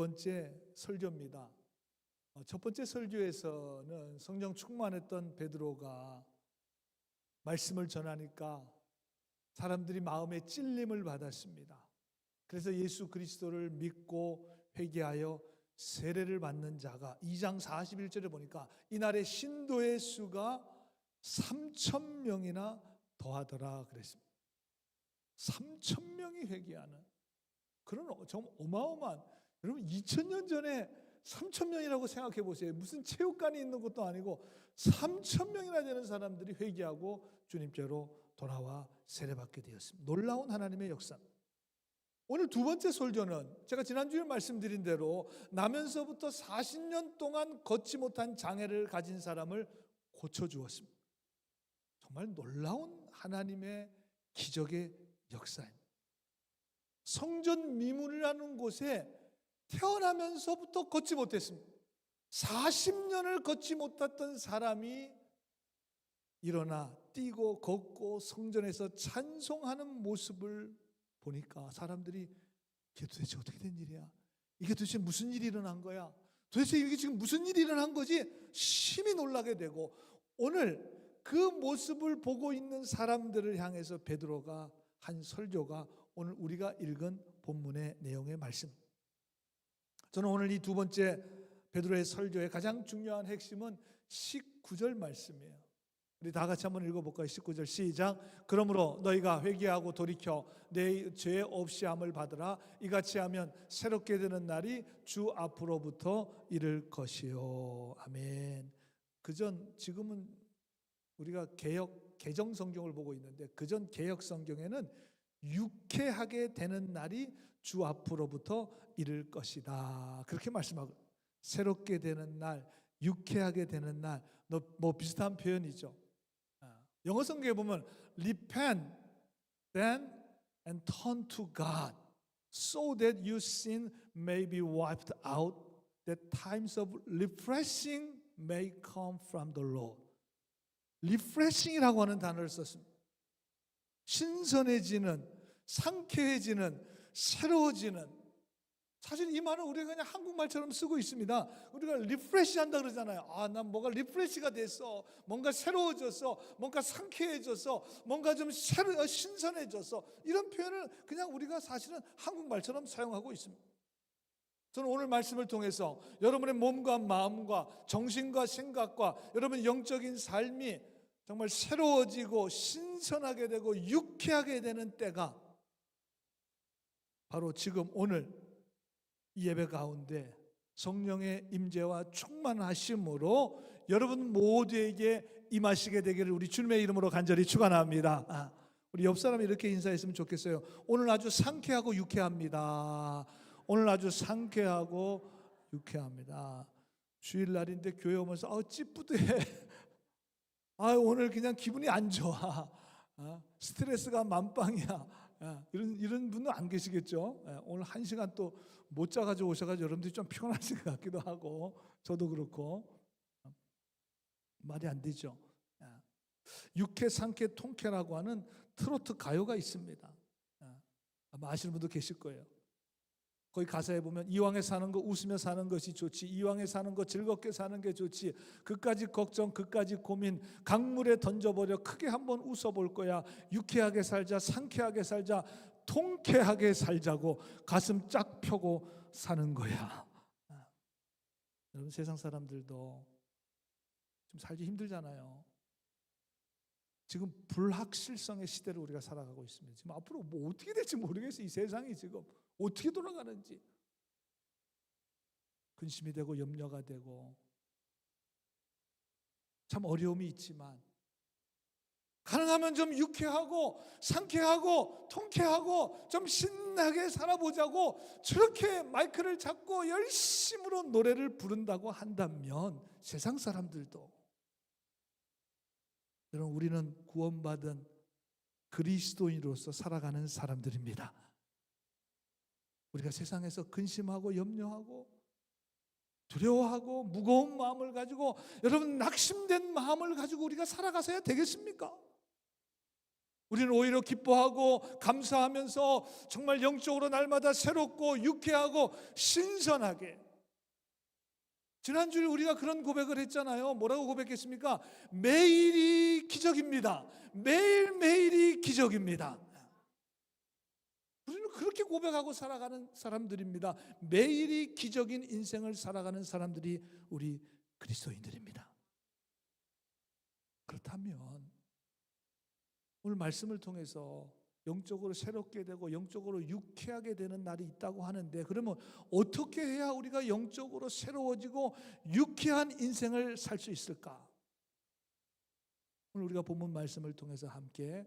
번째 설교입니다. 첫 번째 설교에서는 성령 충만했던 베드로가 말씀을 전하니까 사람들이 마음에 찔림을 받았습니다. 그래서 예수 그리스도를 믿고 회개하여 세례를 받는 자가 2장 41절에 보니까 이날의 신도의 수가 3,000명이나 더하더라 그랬습니다. 3,000명이 회개하는 그런 정말 어마어마한, 여러분 2000년 전에 3,000명이라고 생각해 보세요. 무슨 체육관이 있는 것도 아니고 3,000명이나 되는 사람들이 회개하고 주님께로 돌아와 세례받게 되었습니다. 놀라운 하나님의 역사. 오늘 두 번째 설교는 제가 지난주에 말씀드린 대로 나면서부터 40년 동안 걷지 못한 장애를 가진 사람을 고쳐주었습니다. 정말 놀라운 하나님의 기적의 역사입니다. 성전 미문이라는 곳에 태어나면서부터 걷지 못했습니다. 40년을 걷지 못했던 사람이 일어나 뛰고 걷고 성전에서 찬송하는 모습을 보니까 사람들이 이게 도대체 어떻게 된 일이야? 이게 도대체 무슨 일이 일어난 거야? 도대체 이게 지금 무슨 일이 일어난 거지? 심히 놀라게 되고, 오늘 그 모습을 보고 있는 사람들을 향해서 베드로가 한 설교가 오늘 우리가 읽은 본문의 내용의 말씀. 저는 오늘 이 두 번째 베드로의 설교의 가장 중요한 핵심은 19절 말씀이에요. 우리 다 같이 한번 읽어볼까요? 19절 시작. 그러므로 너희가 회개하고 돌이켜 내 죄 없이 함을 받으라. 이같이 하면 새롭게 되는 날이 주 앞으로부터 이를 것이요. 아멘. 그전 지금은 우리가 개정 성경을 보고 있는데 그전 개역 성경에는 유쾌하게 되는 날이 주 앞으로부터 이를 것이다. 그렇게 말씀하고, 새롭게 되는 날, 유쾌하게 되는 날, 뭐 비슷한 표현이죠. 영어 성경에 보면 repent then and turn to God so that your sin may be wiped out, that times of refreshing may come from the Lord. refreshing이라고 하는 단어를 썼습니다. 신선해지는, 상쾌해지는, 새로워지는. 사실 이 말은 우리가 그냥 한국말처럼 쓰고 있습니다. 우리가 리프레시 한다 그러잖아요. 난 뭐가 리프레시가 됐어. 뭔가 새로워졌어. 뭔가 상쾌해졌어. 뭔가 좀 신선해졌어. 이런 표현을 그냥 우리가 사실은 한국말처럼 사용하고 있습니다. 저는 오늘 말씀을 통해서 여러분의 몸과 마음과 정신과 생각과 여러분의 영적인 삶이 정말 새로워지고 신선하게 되고 유쾌하게 되는 때가 바로 지금 오늘 이 예배 가운데 성령의 임재와 충만하심으로 여러분 모두에게 임하시게 되기를 우리 주님의 이름으로 간절히 축원합니다. 우리 옆 사람이 이렇게 인사했으면 좋겠어요. 오늘 아주 상쾌하고 유쾌합니다. 오늘 아주 상쾌하고 유쾌합니다. 주일날인데 교회 오면서 찌뿌드해. 오늘 그냥 기분이 안 좋아. 스트레스가 만빵이야. 이런 분은 안 계시겠죠. 오늘 1시간 또 못 자가지고 오셔가지고 여러분들이 좀 피곤하신 것 같기도 하고 저도 그렇고 말이 안 되죠. 유쾌, 상쾌, 통쾌라고 하는 트로트 가요가 있습니다. 아마 아시는 분도 계실 거예요. 거기 가사에 보면 이왕에 사는 거 웃으며 사는 것이 좋지, 이왕에 사는 거 즐겁게 사는 게 좋지, 그까지 걱정 그까지 고민 강물에 던져버려 크게 한번 웃어볼 거야. 유쾌하게 살자, 상쾌하게 살자, 통쾌하게 살자고 가슴 쫙 펴고 사는 거야. 여러분 세상 사람들도 좀 살기 힘들잖아요. 지금 불확실성의 시대를 우리가 살아가고 있습니다. 지금 앞으로 뭐 어떻게 될지 모르겠어요. 이 세상이 지금 어떻게 돌아가는지 근심이 되고 염려가 되고 참 어려움이 있지만 가능하면 좀 유쾌하고 상쾌하고 통쾌하고 좀 신나게 살아보자고 저렇게 마이크를 잡고 열심으로 노래를 부른다고 한다면 세상 사람들도, 여러분 우리는 구원받은 그리스도인으로서 살아가는 사람들입니다. 우리가 세상에서 근심하고 염려하고 두려워하고 무거운 마음을 가지고 여러분 낙심된 마음을 가지고 우리가 살아가서야 되겠습니까? 우리는 오히려 기뻐하고 감사하면서 정말 영적으로 날마다 새롭고 유쾌하고 신선하게. 지난주에 우리가 그런 고백을 했잖아요. 뭐라고 고백했습니까? 매일이 기적입니다. 매일매일이 기적입니다. 우리는 그렇게 고백하고 살아가는 사람들입니다. 매일이 기적인 인생을 살아가는 사람들이 우리 그리스도인들입니다. 그렇다면 오늘 말씀을 통해서 영적으로 새롭게 되고 영적으로 유쾌하게 되는 날이 있다고 하는데, 그러면 어떻게 해야 우리가 영적으로 새로워지고 유쾌한 인생을 살 수 있을까? 오늘 우리가 본문 말씀을 통해서 함께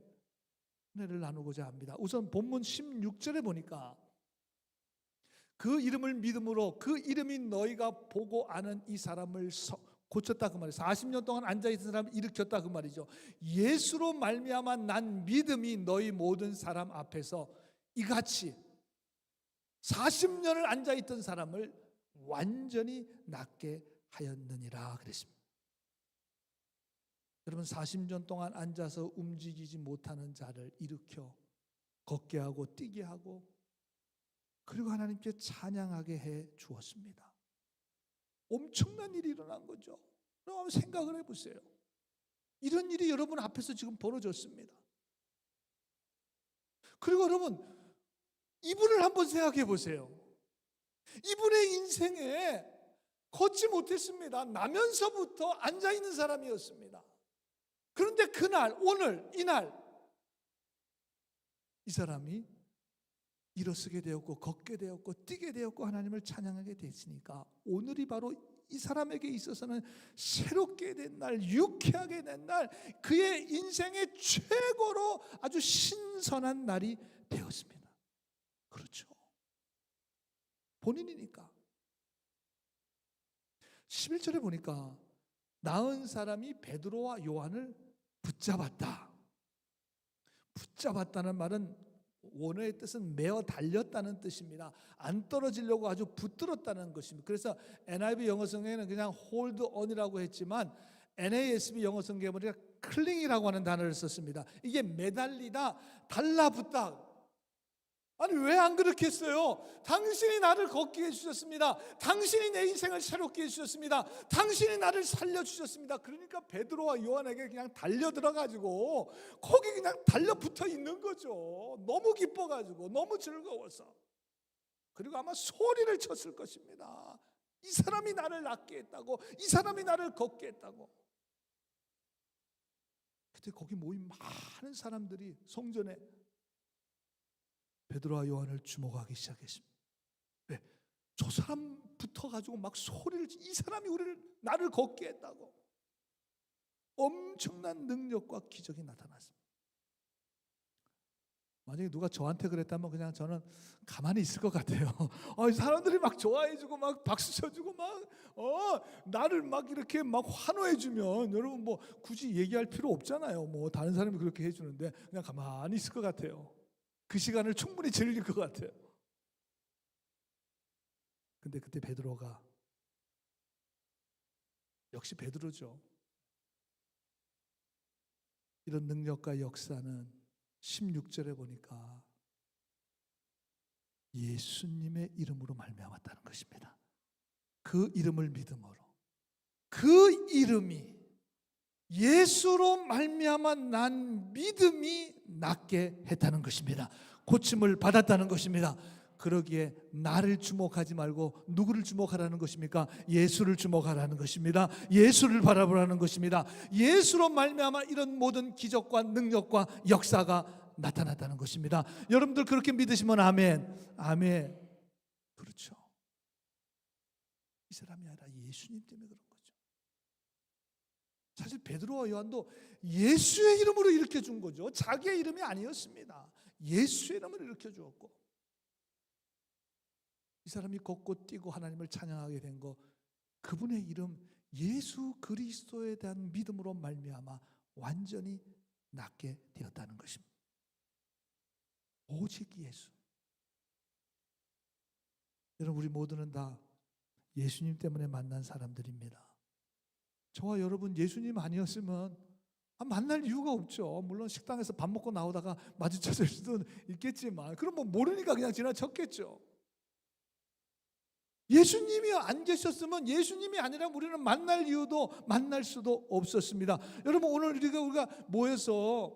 은혜를 나누고자 합니다. 우선 본문 16절에 보니까 그 이름을 믿음으로 그 이름이 너희가 보고 아는 이 사람을 고쳤다 그 말이에요. 40년 동안 앉아있던 사람을 일으켰다 그 말이죠. 예수로 말미암아 난 믿음이 너희 모든 사람 앞에서 이같이 40년을 앉아있던 사람을 완전히 낫게 하였느니라 그랬습니다. 여러분, 40년 동안 앉아서 움직이지 못하는 자를 일으켜 걷게 하고 뛰게 하고 그리고 하나님께 찬양하게 해 주었습니다. 엄청난 일이 일어난 거죠. 여러분 생각을 해보세요. 이런 일이 여러분 앞에서 지금 벌어졌습니다. 그리고 여러분 이분을 한번 생각해 보세요. 이분의 인생에 걷지 못했습니다. 나면서부터 앉아있는 사람이었습니다. 그런데 그날, 오늘, 이날 이 사람이 일어서게 되었고 걷게 되었고 뛰게 되었고 하나님을 찬양하게 됐으니까 오늘이 바로 이 사람에게 있어서는 새롭게 된 날, 유쾌하게 된 날, 그의 인생의 최고로 아주 신선한 날이 되었습니다. 그렇죠. 본인이니까. 11절에 보니까 나은 사람이 베드로와 요한을 붙잡았다. 붙잡았다는 말은 원어의 뜻은 메어 달렸다는 뜻입니다. 안 떨어지려고 아주 붙들었다는 것입니다. 그래서 NIV 영어 성경에는 그냥 hold on이라고 했지만 NASB 영어 성경에 보니까 클링이라고 하는 단어를 썼습니다. 이게 매달리다, 달라붙다. 아니 왜 안 그렇게 했어요? 당신이 나를 걷게 해주셨습니다. 당신이 내 인생을 새롭게 해주셨습니다. 당신이 나를 살려주셨습니다. 그러니까 베드로와 요한에게 그냥 달려들어가지고 거기 그냥 달려붙어 있는 거죠. 너무 기뻐가지고 너무 즐거워서. 그리고 아마 소리를 쳤을 것입니다. 이 사람이 나를 낫게 했다고, 이 사람이 나를 걷게 했다고. 그때 거기 모인 많은 사람들이 성전에 베드로와 요한을 주목하기 시작했습니다. 왜? 저 사람 붙어가지고 막 소리를, 이 사람이 나를 걷게 했다고. 엄청난 능력과 기적이 나타났습니다. 만약에 누가 저한테 그랬다면 그냥 저는 가만히 있을 것 같아요. 사람들이 막 좋아해주고 막 박수 쳐주고 막 나를 막 이렇게 막 환호해주면 여러분 뭐 굳이 얘기할 필요 없잖아요. 뭐 다른 사람이 그렇게 해주는데 그냥 가만히 있을 것 같아요. 그 시간을 충분히 즐길 것 같아요. 근데 그때 베드로가, 역시 베드로죠. 이런 능력과 역사는 16절에 보니까 예수님의 이름으로 말미암았다는 것입니다. 그 이름을 믿음으로, 그 이름이 예수로 말미암아 난 믿음이 낫게 했다는 것입니다. 고침을 받았다는 것입니다. 그러기에 나를 주목하지 말고 누구를 주목하라는 것입니까? 예수를 주목하라는 것입니다. 예수를 바라보라는 것입니다. 예수로 말미암아 이런 모든 기적과 능력과 역사가 나타났다는 것입니다. 여러분들 그렇게 믿으시면 아멘. 아멘. 그렇죠. 이 사람이 아니라 예수님 때문에 그런 거죠. 사실 베드로와 요한도 예수의 이름으로 일으켜 준 거죠. 자기의 이름이 아니었습니다. 예수의 이름으로 일으켜 주었고, 이 사람이 걷고 뛰고 하나님을 찬양하게 된 거, 그분의 이름 예수 그리스도에 대한 믿음으로 말미암아 완전히 낫게 되었다는 것입니다. 오직 예수. 여러분 우리 모두는 다 예수님 때문에 만난 사람들입니다. 저와 여러분 예수님 아니었으면 만날 이유가 없죠. 물론 식당에서 밥 먹고 나오다가 마주쳤을 수도 있겠지만, 그럼 뭐 모르니까 그냥 지나쳤겠죠. 예수님이 안 계셨으면, 예수님이 아니라면 우리는 만날 이유도 만날 수도 없었습니다. 여러분, 오늘 우리가 모여서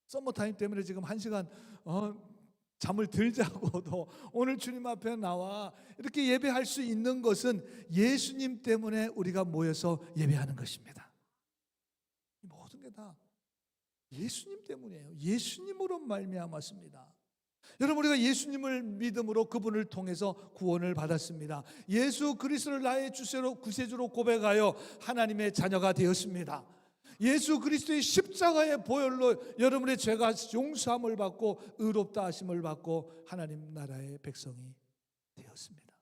서머타임 때문에 지금 1시간 잠을 덜 자고도 오늘 주님 앞에 나와 이렇게 예배할 수 있는 것은 예수님 때문에 우리가 모여서 예배하는 것입니다. 모든 게 다 예수님 때문이에요. 예수님으로 말미암았습니다. 여러분, 우리가 예수님을 믿음으로 그분을 통해서 구원을 받았습니다. 예수 그리스도를 나의 구세주로 고백하여 하나님의 자녀가 되었습니다. 예수 그리스도의 십자가의 보혈로 여러분의 죄가 용서함을 받고 의롭다 하심을 받고 하나님 나라의 백성이 되었습니다.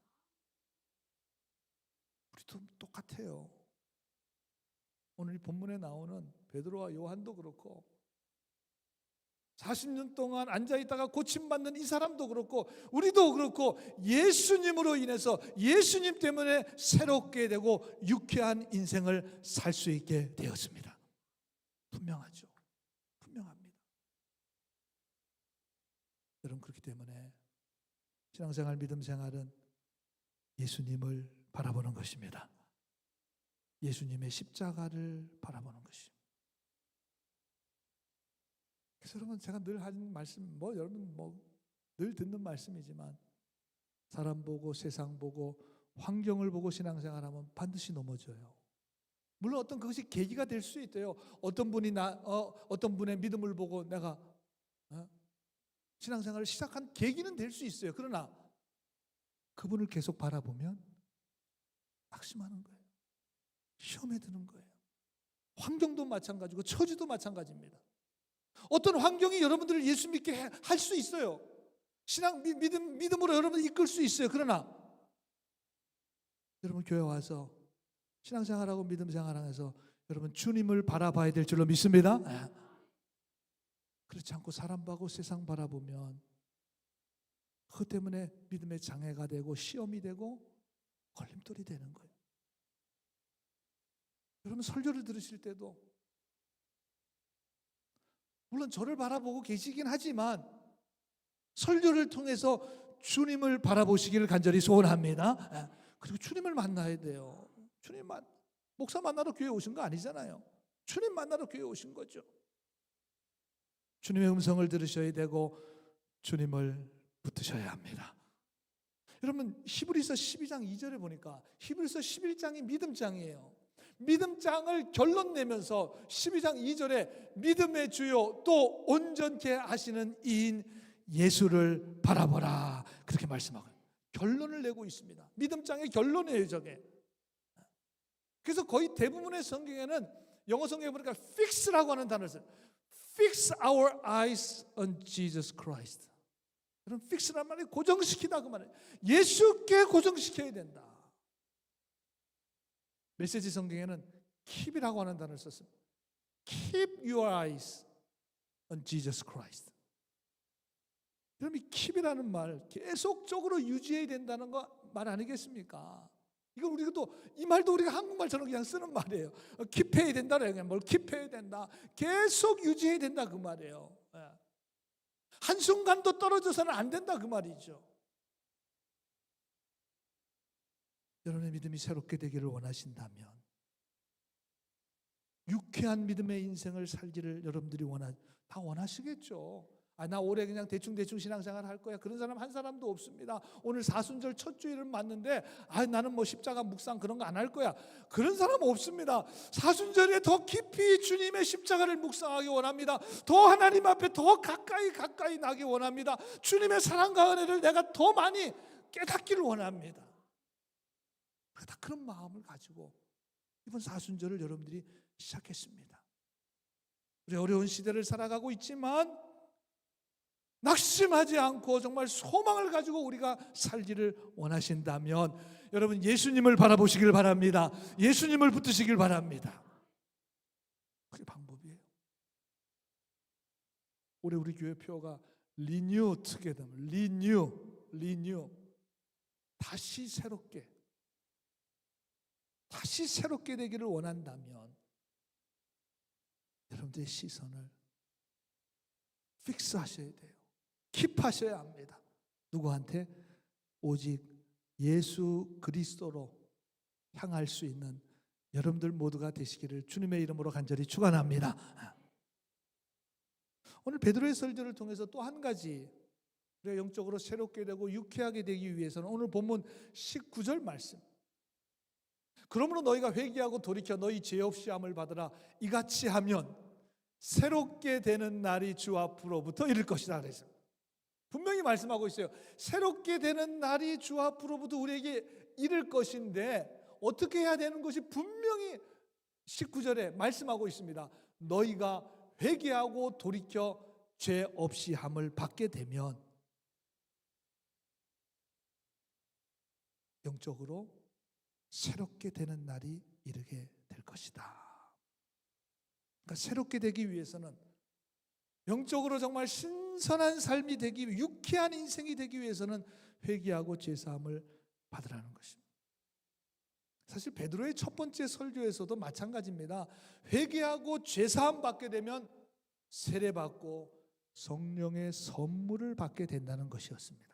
우리도 똑같아요. 오늘 본문에 나오는 베드로와 요한도 그렇고 40년 동안 앉아있다가 고침받는 이 사람도 그렇고 우리도 그렇고 예수님으로 인해서 예수님 때문에 새롭게 되고 유쾌한 인생을 살 수 있게 되었습니다. 분명하죠. 분명합니다. 여러분, 그렇기 때문에 신앙생활, 믿음생활은 예수님을 바라보는 것입니다. 예수님의 십자가를 바라보는 것입니다. 그래서 여러분, 제가 늘 하는 말씀, 여러분 늘 듣는 말씀이지만 사람 보고 세상 보고 환경을 보고 신앙생활하면 반드시 넘어져요. 물론 어떤 그것이 계기가 될 수 있대요. 어떤 분이 어떤 분의 믿음을 보고 내가 신앙생활을 시작한 계기는 될 수 있어요. 그러나 그분을 계속 바라보면 낙심하는 거예요. 시험에 드는 거예요. 환경도 마찬가지고 처지도 마찬가지입니다. 어떤 환경이 여러분들을 예수 믿게 할 수 있어요. 신앙 믿음으로 여러분을 이끌 수 있어요. 그러나 여러분, 교회 와서 신앙생활하고 믿음생활하면서 여러분 주님을 바라봐야 될 줄로 믿습니다. 그렇지 않고 사람 보고 세상 바라보면 그것 때문에 믿음의 장애가 되고 시험이 되고 걸림돌이 되는 거예요. 여러분, 설교를 들으실 때도 물론 저를 바라보고 계시긴 하지만 설교를 통해서 주님을 바라보시기를 간절히 소원합니다. 그리고 주님을 만나야 돼요. 목사 만나러 교회 오신 거 아니잖아요. 주님 만나러 교회 오신 거죠. 주님의 음성을 들으셔야 되고 주님을 붙드셔야 합니다. 여러분, 히브리서 12장 2절에 보니까 히브리서 11장이 믿음장이에요. 믿음장을 결론 내면서 12장 2절에 믿음의 주요 또 온전케 하시는 이인 예수를 바라보라, 그렇게 말씀하고 결론을 내고 있습니다. 믿음장의 결론이에요, 저게. 그래서 거의 대부분의 성경에는, 영어 성경에 보니까 fix라고 하는 단어를 써요. Fix our eyes on Jesus Christ. 그럼 fix란 말이 고정시키다 그 말이에요. 예수께 고정시켜야 된다. 메시지 성경에는 keep이라고 하는 단어를 썼습니다. Keep your eyes on Jesus Christ. 그럼 이 keep이라는 말 계속적으로 유지해야 된다는 거 말 아니겠습니까? 이거 우리가 또 이 말도 우리가 한국말처럼 그냥 쓰는 말이에요. 킵해야 된다, 그냥 뭘 킵해야 된다, 계속 유지해야 된다 그 말이에요. 한순간도 떨어져서는 안 된다 그 말이죠. 여러분의 믿음이 새롭게 되기를 원하신다면 유쾌한 믿음의 인생을 살기를 여러분들이 다 원하시겠죠. 나 올해 그냥 대충 신앙생활 할 거야, 그런 사람 한 사람도 없습니다. 오늘 사순절 첫 주일을 맞는데 나는 십자가 묵상 그런 거 안 할 거야, 그런 사람 없습니다. 사순절에 더 깊이 주님의 십자가를 묵상하기 원합니다. 더 하나님 앞에 더 가까이 나기 원합니다. 주님의 사랑과 은혜를 내가 더 많이 깨닫기를 원합니다. 다 그런 마음을 가지고 이번 사순절을 여러분들이 시작했습니다. 우리 어려운 시대를 살아가고 있지만 낙심하지 않고 정말 소망을 가지고 우리가 살기를 원하신다면 여러분, 예수님을 바라보시길 바랍니다. 예수님을 붙드시길 바랍니다. 그게 방법이에요. 올해 우리 교회 표가 Renew Together, Renew, 다시 새롭게. 다시 새롭게 되기를 원한다면 여러분들의 시선을 픽스하셔야 돼요. 킵하셔야 합니다. 누구한테? 오직 예수 그리스도로 향할 수 있는 여러분들 모두가 되시기를 주님의 이름으로 간절히 축원합니다. 오늘 베드로의 설교를 통해서 또 한 가지 우리가 영적으로 새롭게 되고 유쾌하게 되기 위해서는 오늘 본문 19절 말씀, 그러므로 너희가 회개하고 돌이켜 너희 죄 없이 함을 받으라. 이같이 하면 새롭게 되는 날이 주 앞으로부터 이를 것이다 그랬어요. 분명히 말씀하고 있어요. 새롭게 되는 날이 주 앞으로부터 우리에게 이를 것인데 어떻게 해야 되는 것이 분명히 19절에 말씀하고 있습니다. 너희가 회개하고 돌이켜 죄 없이 함을 받게 되면 영적으로 새롭게 되는 날이 이르게 될 것이다. 그러니까 새롭게 되기 위해서는, 영적으로 정말 신선한 삶이 되기, 유쾌한 인생이 되기 위해서는 회개하고 죄사함을 받으라는 것입니다. 사실 베드로의 첫 번째 설교에서도 마찬가지입니다. 회개하고 죄사함 받게 되면 세례 받고 성령의 선물을 받게 된다는 것이었습니다.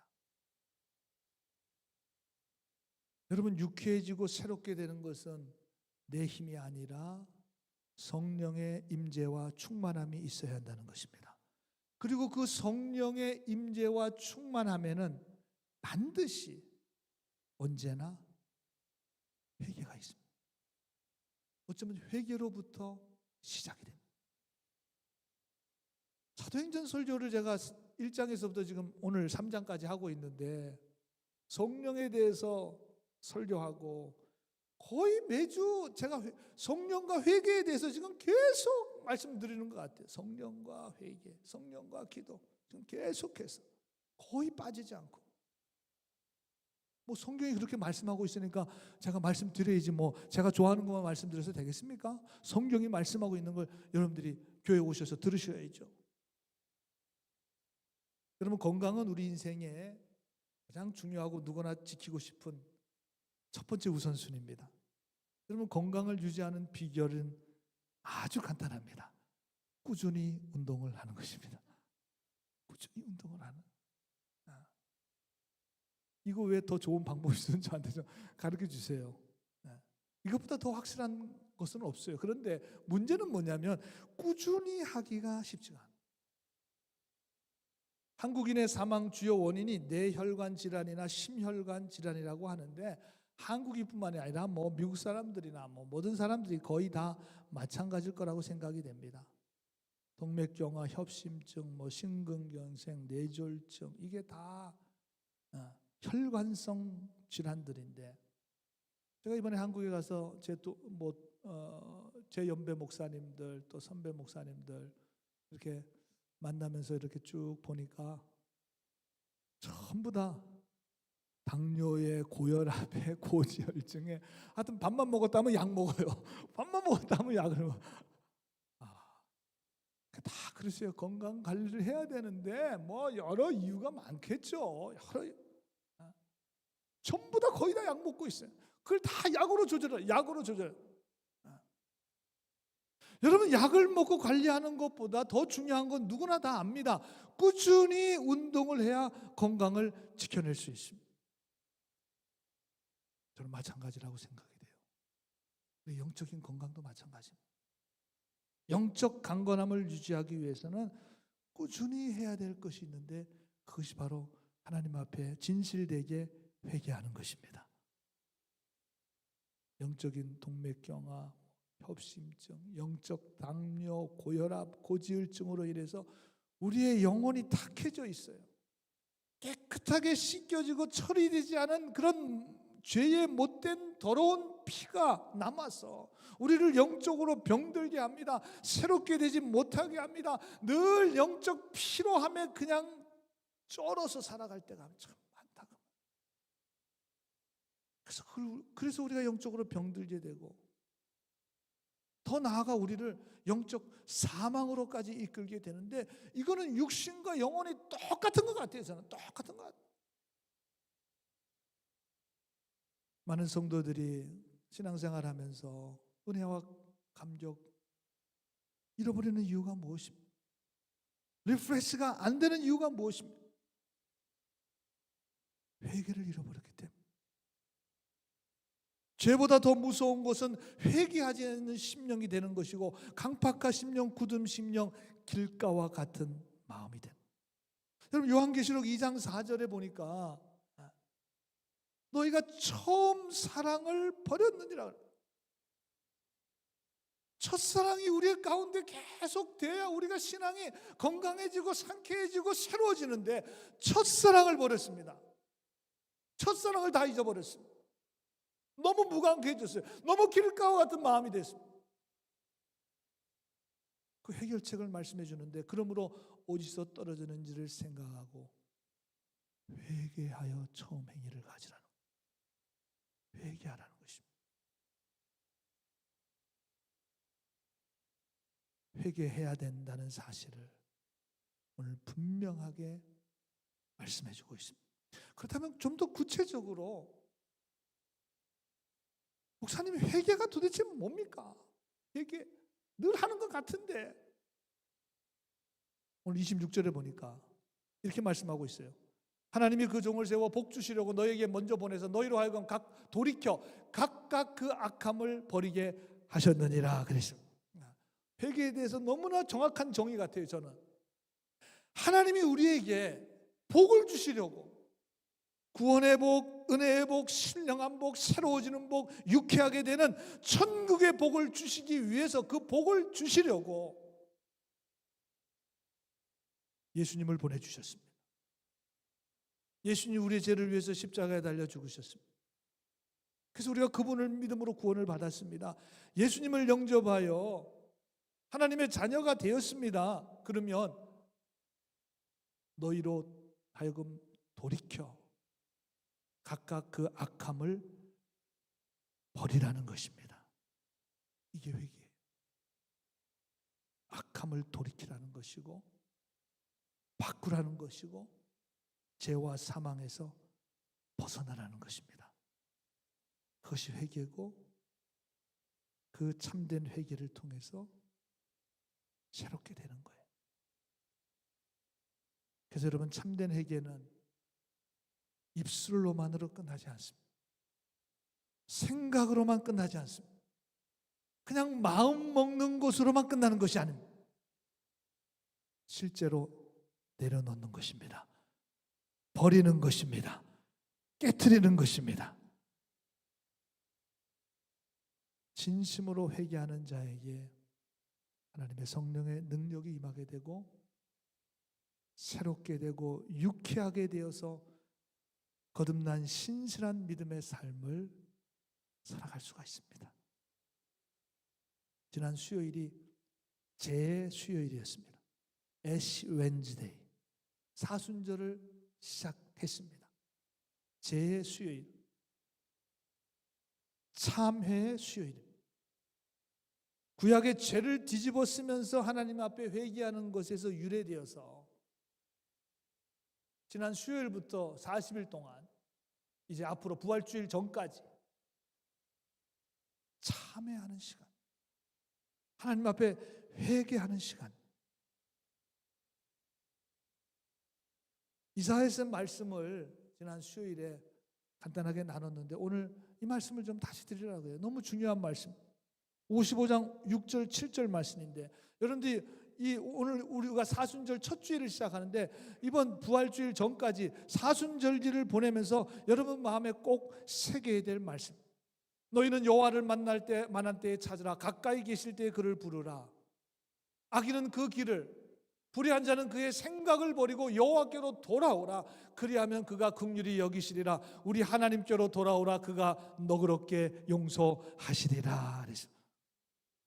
여러분, 유쾌해지고 새롭게 되는 것은 내 힘이 아니라 성령의 임재와 충만함이 있어야 한다는 것입니다. 그리고 그 성령의 임재와 충만함에는 반드시 언제나 회개가 있습니다. 어쩌면 회개로부터 시작이 됩니다. 사도행전 설교를 제가 1장에서부터 지금 오늘 3장까지 하고 있는데 성령에 대해서 설교하고 거의 매주 제가 성령과 회개에 대해서 지금 계속 말씀드리는 것 같아요. 성령과 회개, 성령과 기도 지금 계속해서 거의 빠지지 않고, 뭐 성경이 그렇게 말씀하고 있으니까 제가 말씀드려야지 뭐 제가 좋아하는 것만 말씀드려서 되겠습니까? 성경이 말씀하고 있는 걸 여러분들이 교회에 오셔서 들으셔야죠. 여러분, 건강은 우리 인생에 가장 중요하고 누구나 지키고 싶은 첫 번째 우선순위입니다. 여러분, 건강을 유지하는 비결은 아주 간단합니다. 꾸준히 운동을 하는 것입니다. 꾸준히 운동을 하는. 이거 왜 더 좋은 방법이 있으면 저한테 좀 가르쳐 주세요. 이것보다 더 확실한 것은 없어요. 그런데 문제는 뭐냐면 꾸준히 하기가 쉽지가 않아요. 한국인의 사망 주요 원인이 뇌혈관 질환이나 심혈관 질환이라고 하는데, 한국인뿐만이 아니라 뭐 미국 사람들이나 뭐 모든 사람들이 거의 다 마찬가지일 거라고 생각이 됩니다. 동맥경화, 협심증, 뭐 심근경색, 뇌졸중, 이게 다 혈관성 질환들인데, 제가 이번에 한국에 가서 제 연배 목사님들 또 선배 목사님들 이렇게 만나면서 이렇게 쭉 보니까 전부 다 당뇨에, 고혈압에, 고지혈증에, 하여튼 밥만 먹었다면 약 먹어요. 밥만 먹었다면 약을 먹어요. 다 그러세요. 건강 관리를 해야 되는데 뭐 여러 이유가 많겠죠. 전부 다 거의 다 약 먹고 있어요. 그걸 다 약으로 조절해요. 약으로 조절. 여러분, 약을 먹고 관리하는 것보다 더 중요한 건 누구나 다 압니다. 꾸준히 운동을 해야 건강을 지켜낼 수 있습니다. 저는 마찬가지라고 생각이 돼요. 영적인 건강도 마찬가지입니다. 영적 강건함을 유지하기 위해서는 꾸준히 해야 될 것이 있는데, 그것이 바로 하나님 앞에 진실되게 회개하는 것입니다. 영적인 동맥경화, 협심증, 영적 당뇨, 고혈압, 고지혈증으로 인해서 우리의 영혼이 탁해져 있어요. 깨끗하게 씻겨지고 처리되지 않은 그런 죄의 못된 더러운 피가 남아서 우리를 영적으로 병들게 합니다. 새롭게 되지 못하게 합니다. 늘 영적 피로함에 그냥 쩔어서 살아갈 때가 참 많다. 그래서 우리가 영적으로 병들게 되고, 더 나아가 우리를 영적 사망으로까지 이끌게 되는데, 이거는 육신과 영혼이 똑같은 것 같아요. 저는 똑같은 것 같아요. 많은 성도들이 신앙생활하면서 은혜와 감격 잃어버리는 이유가 무엇입니까? 리프레시가 안 되는 이유가 무엇입니까? 회개를 잃어버렸기 때문에. 죄보다 더 무서운 것은 회개하지 않는 심령이 되는 것이고, 강팍한 심령, 굳은 심령, 길가와 같은 마음이 되는. 여러분, 요한계시록 2장 4절에 보니까 너희가 처음 사랑을 버렸느니라. 첫사랑이 우리 가운데 계속 돼야 우리가 신앙이 건강해지고 상쾌해지고 새로워지는데, 첫사랑을 버렸습니다. 첫사랑을 다 잊어버렸습니다. 너무 무관해졌어요. 너무 길가와 같은 마음이 됐습니다. 그 해결책을 말씀해 주는데, 그러므로 어디서 떨어지는지를 생각하고 회개하여 처음 행위를 가지라는 거예요. 회개하라는 것입니다. 회개해야 된다는 사실을 오늘 분명하게 말씀해 주고 있습니다. 그렇다면 좀 더 구체적으로, 목사님 회개가 도대체 뭡니까? 회개 늘 하는 것 같은데. 오늘 26절에 보니까 이렇게 말씀하고 있어요. 하나님이 그 종을 세워 복 주시려고 너에게 먼저 보내서 너희로 하여금 돌이켜 각각 그 악함을 버리게 하셨느니라 그랬어요. 회개에 대해서 너무나 정확한 정의 같아요. 저는 하나님이 우리에게 복을 주시려고, 구원의 복, 은혜의 복, 신령한 복, 새로워지는 복, 유쾌하게 되는 천국의 복을 주시기 위해서, 그 복을 주시려고 예수님을 보내주셨습니다. 예수님이 우리의 죄를 위해서 십자가에 달려 죽으셨습니다. 그래서 우리가 그분을 믿음으로 구원을 받았습니다. 예수님을 영접하여 하나님의 자녀가 되었습니다. 그러면 너희로 하여금 돌이켜 각각 그 악함을 버리라는 것입니다. 이게 회개예요. 악함을 돌이키라는 것이고, 바꾸라는 것이고, 죄와 사망에서 벗어나라는 것입니다. 그것이 회개고, 그 참된 회개를 통해서 새롭게 되는 거예요. 그래서 여러분, 참된 회개는 입술로만으로 끝나지 않습니다. 생각으로만 끝나지 않습니다. 그냥 마음 먹는 것으로만 끝나는 것이 아닙니다. 실제로 내려놓는 것입니다. 버리는 것입니다. 깨트리는 것입니다. 진심으로 회개하는 자에게 하나님의 성령의 능력이 임하게 되고, 새롭게 되고 유쾌하게 되어서 거듭난 신실한 믿음의 삶을 살아갈 수가 있습니다. 지난 수요일이 제 수요일이었습니다. 애쉬 웬즈데이, 사순절을 시작했습니다. 제 수요일, 참회의 수요일입니다. 구약의 죄를 뒤집어 쓰면서 하나님 앞에 회개하는 것에서 유래되어서 지난 수요일부터 40일 동안, 이제 앞으로 부활주일 전까지 참회하는 시간, 하나님 앞에 회개하는 시간. 이사야서 말씀을 지난 수요일에 간단하게 나눴는데, 오늘 이 말씀을 좀 다시 드리려고 해요. 너무 중요한 말씀, 55장 6절 7절 말씀인데, 여러분들이 오늘 우리가 사순절 첫 주일을 시작하는데, 이번 부활주일 전까지 사순절기를 보내면서 여러분 마음에 꼭 새겨야 될 말씀. 너희는 여호와를 만난 때에 찾으라. 가까이 계실 때에 그를 부르라. 악인은 그 길을, 불의한 자는 그의 생각을 버리고 여호와께로 돌아오라. 그리하면 그가 긍휼히 여기시리라. 우리 하나님께로 돌아오라. 그가 너그럽게 용서하시리라. 그래서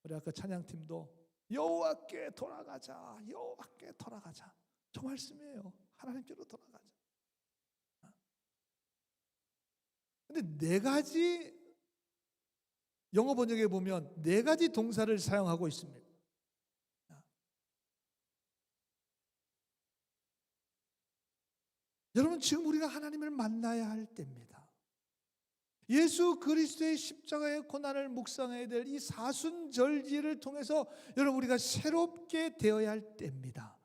우리 아까 찬양팀도 여호와께 돌아가자, 여호와께 돌아가자, 저 말씀이에요. 하나님께로 돌아가자. 근데 네 가지, 영어 번역에 보면 네 가지 동사를 사용하고 있습니다. 여러분, 지금 우리가 하나님을 만나야 할 때입니다. 예수 그리스도의 십자가의 고난을 묵상해야 될 이 사순절기를 통해서 여러분 우리가 새롭게 되어야 할 때입니다.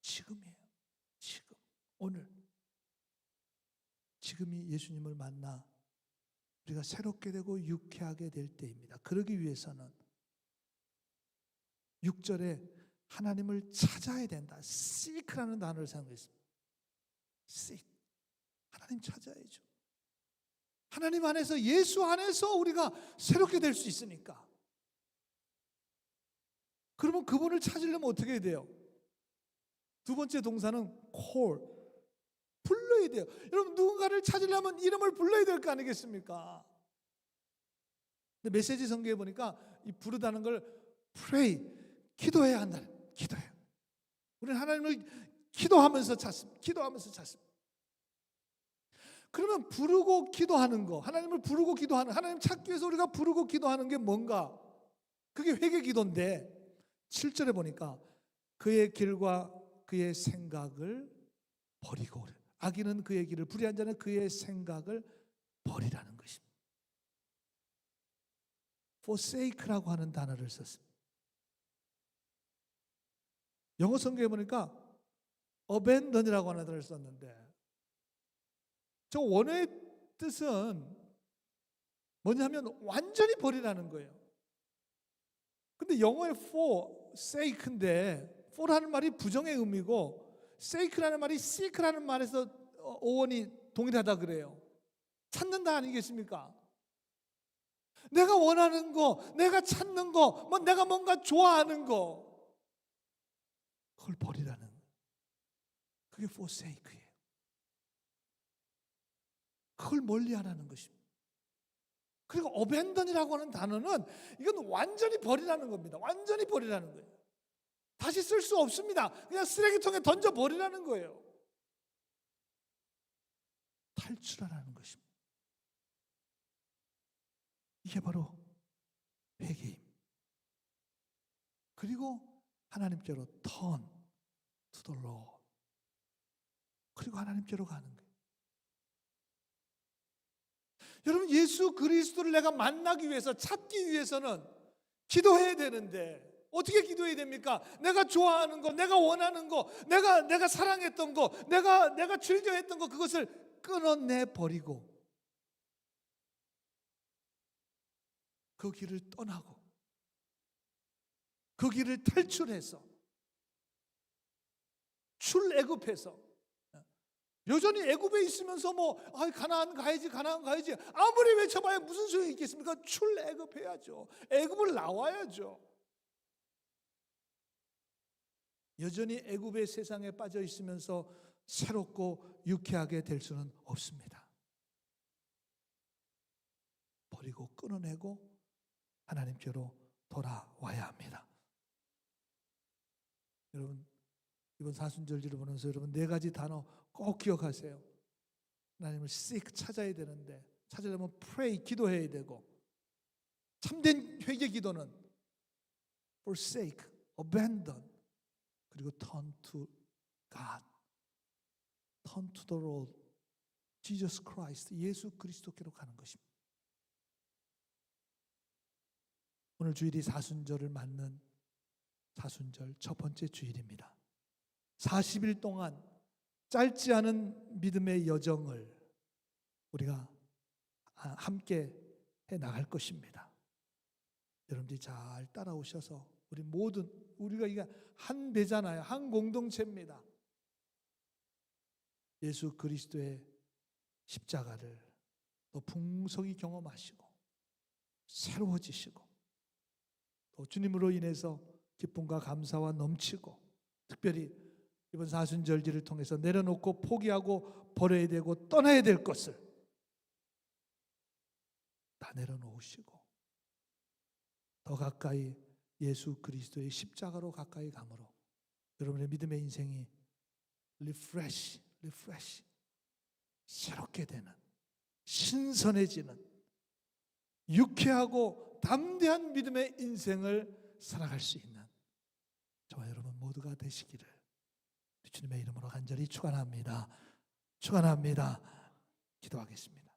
지금이에요. 지금, 오늘. 지금이 예수님을 만나 우리가 새롭게 되고 유쾌하게 될 때입니다. 그러기 위해서는 6절에 하나님을 찾아야 된다. seek라는 단어를 사용했습니다. seek. 하나님 찾아야죠. 하나님 안에서, 예수 안에서 우리가 새롭게 될 수 있으니까. 그러면 그분을 찾으려면 어떻게 해야 돼요? 두 번째 동사는 call. 불러야 돼요. 여러분 누군가를 찾으려면 이름을 불러야 될 거 아니겠습니까? 근데 메시지 성경에 보니까 이 부르다는 걸 pray, 기도해야 한다. 기도해요. 우리는 하나님을 기도하면서 찾습니다. 기도하면서 찾습니다. 그러면 부르고 기도하는 거, 하나님을 부르고 기도하는, 하나님 찾기 위해서 우리가 부르고 기도하는 게 뭔가? 그게 회개 기도인데 7절에 보니까 그의 길과 그의 생각을 버리고, 악인은 그의 길을, 불의한 자는 그의 생각을 버리라는 것입니다. forsake라고 하는 단어를 썼습니다. 영어 성경에 보니까 abandon이라고 하는 단어를 썼는데, 저 원어의 뜻은 뭐냐면 완전히 버리라는 거예요. 근데 영어의 forsake인데, for라는 말이 부정의 의미고 sake라는 말이 seek라는 말에서 어원이 동일하다 그래요. 찾는다 아니겠습니까? 내가 원하는 거, 내가 찾는 거, 뭐 내가 뭔가 좋아하는 거, 그걸 버리라는 거예요. 그게 forsake예요. 그걸 멀리하라는 것입니다. 그리고 abandon이라고 하는 단어는 이건 완전히 버리라는 겁니다. 완전히 버리라는 거예요. 다시 쓸 수 없습니다. 그냥 쓰레기통에 던져 버리라는 거예요. 탈출하라는 것입니다. 이게 바로 회개입니다. 그리고 하나님께로 turn to the Lord. 그리고 하나님께로 가는 거예요. 여러분 예수 그리스도를 내가 만나기 위해서, 찾기 위해서는 기도해야 되는데 어떻게 기도해야 됩니까? 내가 좋아하는 거, 내가 원하는 거, 내가 사랑했던 거, 내가 즐겨했던 거, 그것을 끊어내 버리고 그 길을 떠나고 그 길을 탈출해서 출애굽해서, 여전히 애굽에 있으면서 가나안 가야지 아무리 외쳐봐야 무슨 소용이 있겠습니까? 출애굽해야죠. 애굽을 나와야죠. 여전히 애굽의 세상에 빠져 있으면서 새롭고 유쾌하게 될 수는 없습니다. 버리고 끊어내고 하나님께로 돌아와야 합니다. 여러분 이번 사순절기를 보면서 여러분 4가지 단어 꼭 기억하세요. 하나님을 seek, 찾아야 되는데, 찾으려면 pray, 기도해야 되고, 참된 회개 기도는 forsake, abandon, 그리고 turn to God, turn to the Lord, Jesus Christ, 예수 그리스도께로 가는 것입니다. 오늘 주일이 사순절을 맞는 사순절 첫 번째 주일입니다. 40일 동안 짧지 않은 믿음의 여정을 우리가 함께 해 나갈 것입니다. 여러분들이 잘 따라오셔서 우리 모든, 우리가 이게 한 배잖아요. 한 공동체입니다. 예수 그리스도의 십자가를 또 풍성히 경험하시고 새로워지시고 또 주님으로 인해서 기쁨과 감사와 넘치고, 특별히 이번 사순절기를 통해서 내려놓고 포기하고 버려야 되고 떠나야 될 것을 다 내려놓으시고 더 가까이 예수 그리스도의 십자가로 가까이 감으로 여러분의 믿음의 인생이 리프레시, 새롭게 되는, 신선해지는, 유쾌하고 담대한 믿음의 인생을 살아갈 수 있는 저와 여러분 모두가 되시기를 주님의 이름으로 간절히 축원합니다. 기도하겠습니다.